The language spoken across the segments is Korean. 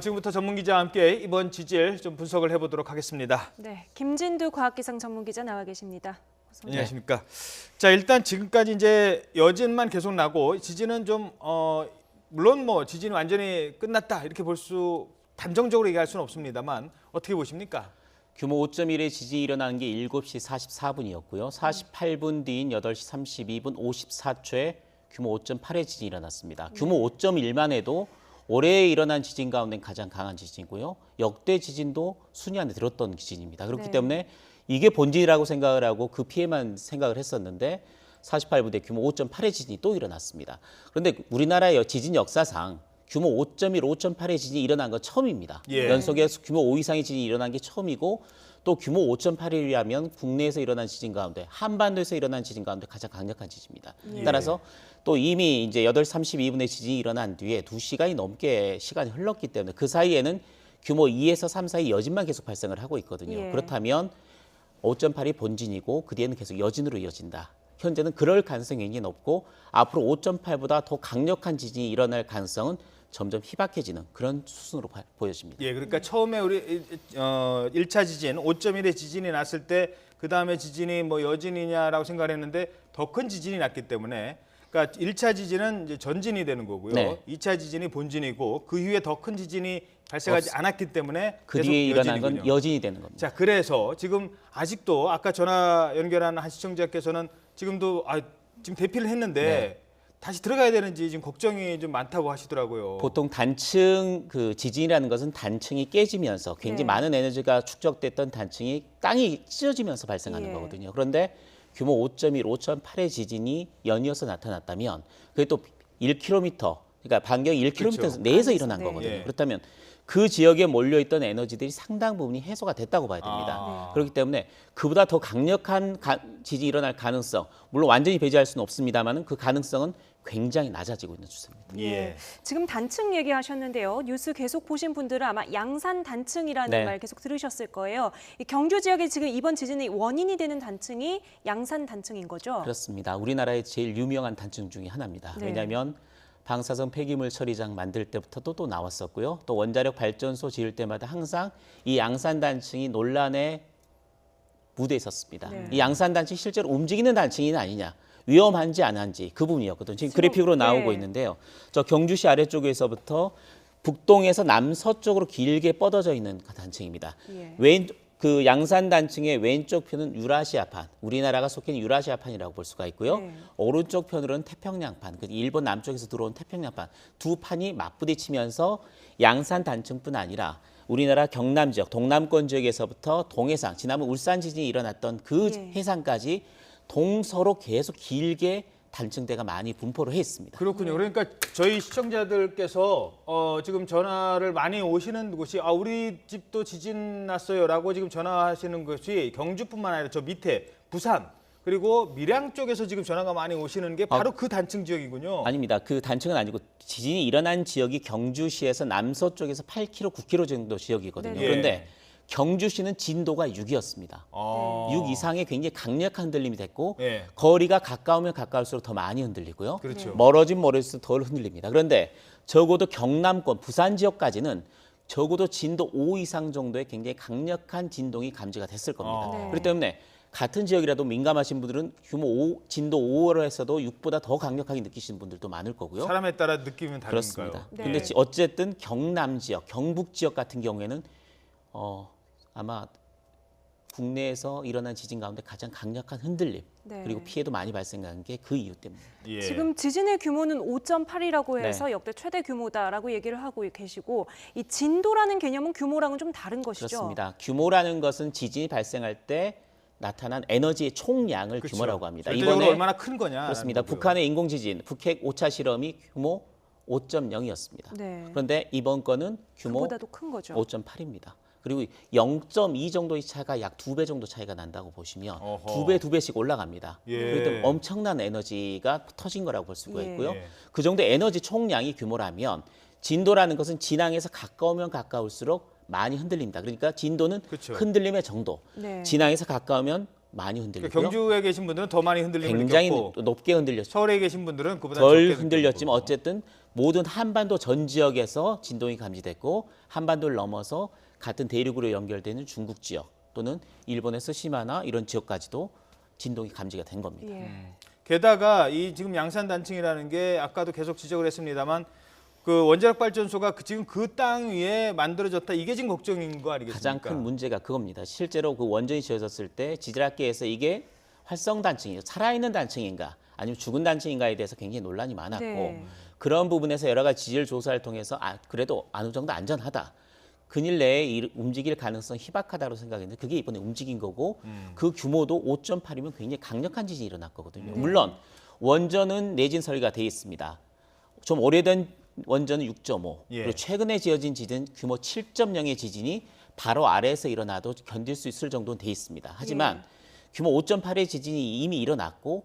지금부터 전문기자와 함께 이번 지질 좀 분석을 해보도록 하겠습니다. 네, 김진두 과학기상 전문기자 나와 계십니다. 어서 오세요. 안녕하십니까. 자, 일단 지금까지 이제 여진만 계속 나고 지진은 좀 물론 뭐 지진이 완전히 끝났다 이렇게 볼 수 단정적으로 얘기할 수는 없습니다만 어떻게 보십니까? 규모 5.1의 지진이 일어난 게 7시 44분이었고요. 48분 뒤인 8시 32분 54초에 규모 5.8의 지진이 일어났습니다. 규모 5.1만 해도 올해 일어난 지진 가운데 가장 강한 지진이고요. 역대 지진도 순위 안에 들었던 지진입니다. 그렇기 네. 때문에 이게 본질이라고 생각을 하고 그 피해만 생각을 했었는데 48분 뒤에 규모 5.8의 지진이 또 일어났습니다. 그런데 우리나라의 지진 역사상 규모 5.1, 5.8의 지진이 일어난 건 처음입니다. 예. 연속해서 규모 5 이상의 지진이 일어난 게 처음이고 또 규모 5.8이라면 국내에서 일어난 지진 가운데 한반도에서 일어난 지진 가운데 가장 강력한 지진입니다. 예. 따라서 또 이미 이제 8시 32분에 지진이 일어난 뒤에 2시간이 넘게 시간이 흘렀기 때문에 그 사이에는 규모 2에서 3 사이 여진만 계속 발생을 하고 있거든요. 예. 그렇다면 5.8이 본진이고 그 뒤에는 계속 여진으로 이어진다. 현재는 그럴 가능성이 굉장히 높고 앞으로 5.8보다 더 강력한 지진이 일어날 가능성은 점점 희박해지는 그런 수순으로 보여집니다. 예, 그러니까 처음에 우리 1차 지진 5.1의 지진이 났을 때 그 다음에 지진이 뭐 여진이냐라고 생각했는데 더 큰 지진이 났기 때문에 그러니까 1차 지진은 이제 전진이 되는 거고요. 네. 2차 지진이 본진이고 그 이후에 더 큰 지진이 발생하지 않았기 때문에 그 계속 뒤에 일어난 건 여진이군요. 여진이 되는 겁니다. 자, 그래서 지금 아직도 아까 전화 연결한 한 시청자께서는 지금도 지금 대피를 했는데 네. 다시 들어가야 되는지 지금 걱정이 좀 많다고 하시더라고요. 보통 단층 그 지진이라는 것은 단층이 깨지면서 굉장히 네. 많은 에너지가 축적됐던 단층이 땅이 찢어지면서 발생하는 예. 거거든요. 그런데 규모 5.1, 5.8의 지진이 연이어서 나타났다면 그게 또 1km, 그러니까 반경이 1km 그렇죠. 내에서 안에서, 일어난 네. 거거든요. 예. 그렇다면 그 지역에 몰려있던 에너지들이 상당 부분이 해소가 됐다고 봐야 됩니다. 아. 그렇기 때문에 그보다 더 강력한 지진이 일어날 가능성, 물론 완전히 배제할 수는 없습니다만 그 가능성은 굉장히 낮아지고 있는 추세입니다. 예. 지금 단층 얘기하셨는데요. 뉴스 계속 보신 분들은 아마 양산 단층이라는 네. 말 계속 들으셨을 거예요. 이 경주 지역에 지금 이번 지진의 원인이 되는 단층이 양산 단층인 거죠? 그렇습니다. 우리나라의 제일 유명한 단층 중에 하나입니다. 네. 왜냐하면 방사선 폐기물 처리장 만들 때부터도 또 나왔었고요. 또 원자력 발전소 지을 때마다 항상 이 양산 단층이 논란의 무대에 있었습니다. 네. 이 양산 단층이 실제로 움직이는 단층이 아니냐, 위험한지 안 한지 그 부분이었거든요. 지금 그래픽으로 나오고 네. 있는데요. 저 경주시 아래쪽에서부터 북동에서 남서쪽으로 길게 뻗어져 있는 단층입니다. 예. 그 양산 단층의 왼쪽 편은 유라시아판, 우리나라가 속해 있는 유라시아판이라고 볼 수가 있고요. 네. 오른쪽 편으로는 태평양판, 일본 남쪽에서 들어온 태평양판 두 판이 맞부딪히면서 양산 단층뿐 아니라 우리나라 경남 지역, 동남권 지역에서부터 동해상, 지난번 울산 지진이 일어났던 그 예. 해상까지 동서로 계속 길게 단층대가 많이 분포를 해 있습니다. 그렇군요. 그러니까 저희 시청자들께서 지금 전화를 많이 오시는 곳이 우리 집도 지진 났어요라고 지금 전화하시는 것이 경주뿐만 아니라 저 밑에 부산 그리고 밀양 쪽에서 지금 전화가 많이 오시는 게 바로 그 단층 지역이군요. 아닙니다. 그 단층은 아니고 지진이 일어난 지역이 경주시에서 남서쪽에서 8km, 9km 정도 지역이거든요. 네네. 그런데 경주시는 진도가 6이었습니다. 아. 6 이상의 굉장히 강력한 흔들림이 됐고 예. 거리가 가까우면 가까울수록 더 많이 흔들리고요. 그렇죠. 멀어지면 멀어질수록 덜 흔들립니다. 그런데 적어도 경남권, 부산 지역까지는 적어도 진도 5 이상 정도의 굉장히 강력한 진동이 감지가 됐을 겁니다. 네. 그렇기 때문에 같은 지역이라도 민감하신 분들은 규모 5, 진도 5로 해서도 6보다 더 강력하게 느끼시는 분들도 많을 거고요. 사람에 따라 느낌은 다르니까요. 그렇습니다. 네. 근데 어쨌든 경남 지역, 경북 지역 같은 경우에는 아마 국내에서 일어난 지진 가운데 가장 강력한 흔들림 네. 그리고 피해도 많이 발생한 게 그 이유 때문입니다. 예. 지금 지진의 규모는 5.8이라고 해서 네. 역대 최대 규모다라고 얘기를 하고 계시고 이 진도라는 개념은 규모랑은 좀 다른 것이죠? 그렇습니다. 규모라는 것은 지진이 발생할 때 나타난 에너지의 총량을 그렇죠. 규모라고 합니다. 절대적으로 얼마나 큰 거냐. 그렇습니다. 북한의 인공지진, 북핵 5차 실험이 규모 5.0이었습니다. 네. 그런데 이번 거는 규모 그보다도 큰 거죠. 5.8입니다. 그리고 0.2 정도의 차가 약 2배 정도 차이가 난다고 보시면 어허. 2배 배씩 올라갑니다. 예. 그렇기 때문에 엄청난 에너지가 터진 거라고 볼 수가 예. 있고요. 예. 그 정도 에너지 총량이 규모라면 진도라는 것은 진앙에서 가까우면 가까울수록 많이 흔들립니다. 그러니까 진도는 그렇죠. 흔들림의 정도. 네. 진앙에서 가까우면 많이 흔들리고요. 그러니까 경주에 계신 분들은 더 많이 흔들림을 굉장히 느꼈고 높게 흔들렸죠. 서울에 계신 분들은 그보다 덜 적게 흔들렸지만 느꼈고. 어쨌든 모든 한반도 전 지역에서 진동이 감지됐고 한반도를 넘어서 같은 대륙으로 연결되는 중국 지역 또는 일본의 스시마나 이런 지역까지도 진동이 감지가 된 겁니다. 예. 게다가 이 지금 양산 단층이라는 게 아까도 계속 지적을 했습니다만 그 원자력 발전소가 지금 그 땅 위에 만들어졌다 이게 지금 걱정인 거 아니겠습니까? 가장 큰 문제가 그겁니다. 실제로 그 원전이 지어졌을 때 지질학계에서 이게 활성 단층이죠. 살아있는 단층인가 아니면 죽은 단층인가에 대해서 굉장히 논란이 많았고 네. 그런 부분에서 여러 가지 지질 조사를 통해서 그래도 어느 정도 안전하다. 근일 내에 움직일 가능성이 희박하다고 생각했는데 그게 이번에 움직인 거고 그 규모도 5.8이면 굉장히 강력한 지진이 일어났거든요. 물론 원전은 내진 설계가 돼 있습니다. 좀 오래된 원전은 6.5 예. 그리고 최근에 지어진 지진 규모 7.0의 지진이 바로 아래에서 일어나도 견딜 수 있을 정도는 돼 있습니다. 하지만 규모 5.8의 지진이 이미 일어났고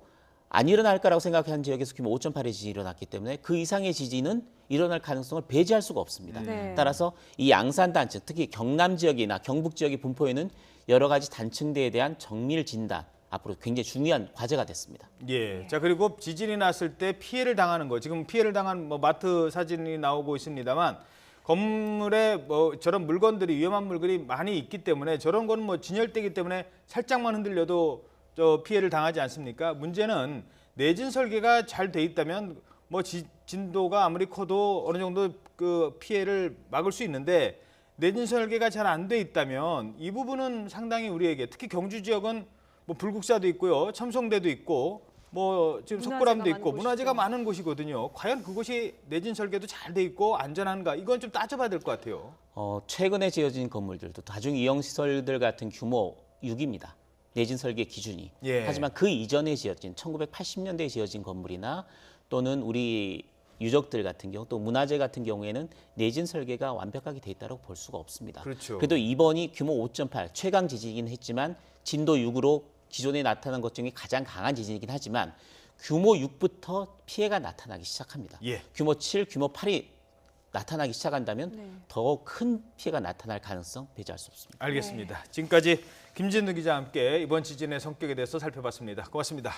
안 일어날 거라고 생각한 지역에서 규모 5.8의 지진이 일어났기 때문에 그 이상의 지진은 일어날 가능성을 배제할 수가 없습니다. 네. 따라서 이 양산 단층, 특히 경남 지역이나 경북 지역의 분포에는 여러 가지 단층대에 대한 정밀 진단 앞으로 굉장히 중요한 과제가 됐습니다. 예. 자 그리고 지진이 났을 때 피해를 당하는 거 지금 피해를 당한 뭐 마트 사진이 나오고 있습니다만 건물에 뭐 저런 물건들이 위험한 물건이 많이 있기 때문에 저런 거는 뭐 진열대기 때문에 살짝만 흔들려도 저 피해를 당하지 않습니까? 문제는 내진 설계가 잘 돼 있다면 뭐 진도가 아무리 커도 어느 정도 그 피해를 막을 수 있는데 내진 설계가 잘 안 돼 있다면 이 부분은 상당히 우리에게 특히 경주 지역은 뭐 불국사도 있고요, 첨성대도 있고 뭐 지금 문화재가 석굴암도 많은 있고 문화재가 곳이죠. 많은 곳이거든요. 과연 그곳이 내진 설계도 잘 돼 있고 안전한가? 이건 좀 따져봐야 될 것 같아요. 최근에 지어진 건물들도 다중 이용 시설들 같은 규모 6입니다. 내진 설계 기준이. 예. 하지만 그 이전에 지어진 1980년대에 지어진 건물이나 또는 우리 유적들 같은 경우 또 문화재 같은 경우에는 내진 설계가 완벽하게 돼 있다고 볼 수가 없습니다. 그렇죠. 그래도 이번이 규모 5.8 최강 지진이긴 했지만 진도 6으로 기존에 나타난 것 중에 가장 강한 지진이긴 하지만 규모 6부터 피해가 나타나기 시작합니다. 예. 규모 7, 규모 8이 나타나기 시작한다면 네. 더 큰 피해가 나타날 가능성 배제할 수 없습니다. 알겠습니다. 지금까지 김진우 기자와 함께 이번 지진의 성격에 대해서 살펴봤습니다. 고맙습니다.